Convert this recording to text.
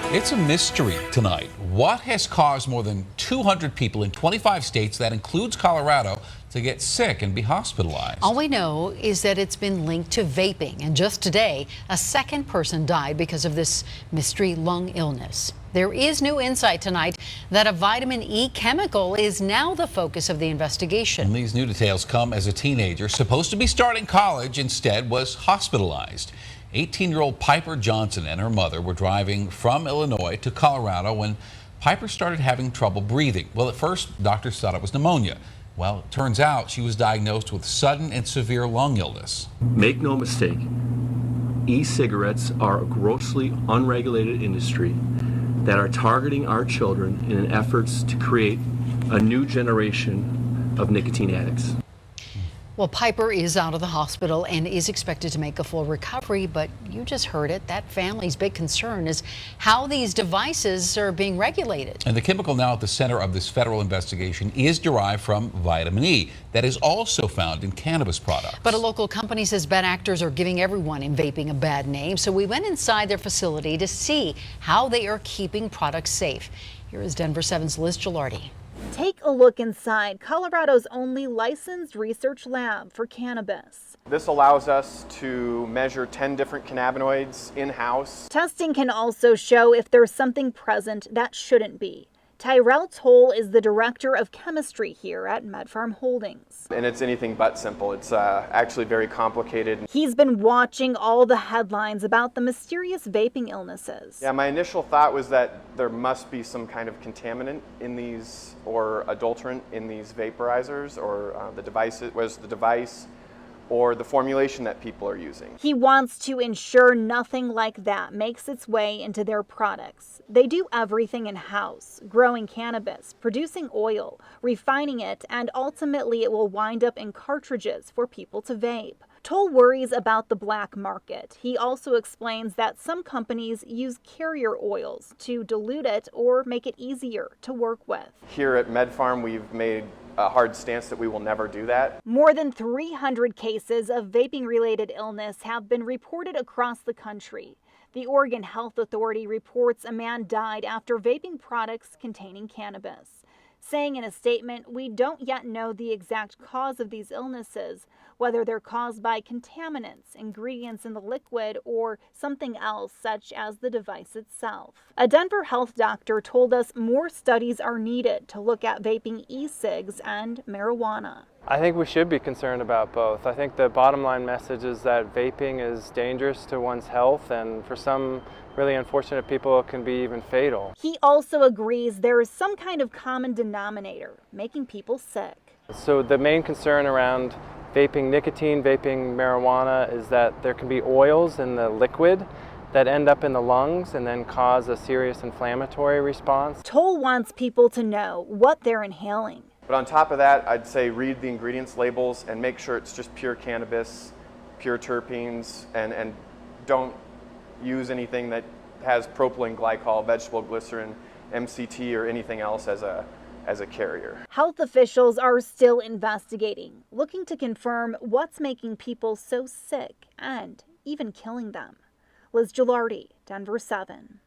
It's a mystery tonight. What has caused more than 200 people in 25 states, that includes Colorado, to get sick and be hospitalized? All we know is that it's been linked to vaping, and just today, a second person died because of this mystery lung illness. There is new insight tonight that a vitamin E chemical is now the focus of the investigation. And these new details come as a teenager, supposed to be starting college, instead was hospitalized. 18-year-old Piper Johnson and her mother were driving from Illinois to Colorado when Piper started having trouble breathing. Well, at first, doctors thought it was pneumonia. Well, it turns out she was diagnosed with sudden and severe lung illness. Make no mistake, e-cigarettes are a grossly unregulated industry that are targeting our children in efforts to create a new generation of nicotine addicts. Well, Piper is out of the hospital and is expected to make a full recovery, but you just heard it. That family's big concern is how these devices are being regulated. And the chemical now at the center of this federal investigation is derived from vitamin E that is also found in cannabis products. But a local company says bad actors are giving everyone in vaping a bad name, so we went inside their facility to see how they are keeping products safe. Here is Denver 7's Liz Gilardi. Take a look inside Colorado's only licensed research lab for cannabis. This allows us to measure 10 different cannabinoids in-house. Testing can also show if there's something present that shouldn't be. Tyrell Toll is the director of chemistry here at MedFarm Holdings. And it's anything but simple. It's actually very complicated. He's been watching all the headlines about the mysterious vaping illnesses. Yeah, my initial thought was that there must be some kind of contaminant in these, or adulterant in these vaporizers, or the device or the formulation that people are using. He wants to ensure nothing like that makes its way into their products. They do everything in-house, growing cannabis, producing oil, refining it, and ultimately it will wind up in cartridges for people to vape. Toll worries about the black market. He also explains that some companies use carrier oils to dilute it or make it easier to work with. Here at MedFarm, we've made a hard stance that we will never do that. More than 300 cases of vaping-related illness have been reported across the country. The Oregon Health Authority reports a man died after vaping products containing cannabis, saying in a statement, "We don't yet know the exact cause of these illnesses, whether they're caused by contaminants, ingredients in the liquid, or something else such as the device itself." A Denver health doctor told us more studies are needed to look at vaping e-cigs and marijuana. I think we should be concerned about both. I think the bottom line message is that vaping is dangerous to one's health, and for some really unfortunate people it can be even fatal. He also agrees there is some kind of common denominator making people sick. So the main concern around vaping nicotine, vaping marijuana, is that there can be oils in the liquid that end up in the lungs and then cause a serious inflammatory response. Toll wants people to know what they're inhaling. But on top of that, I'd say read the ingredients labels and make sure it's just pure cannabis, pure terpenes, and don't use anything that has propylene glycol, vegetable glycerin, MCT, or anything else as a carrier. Health officials are still investigating, looking to confirm what's making people so sick and even killing them. Liz Gilardi, Denver 7.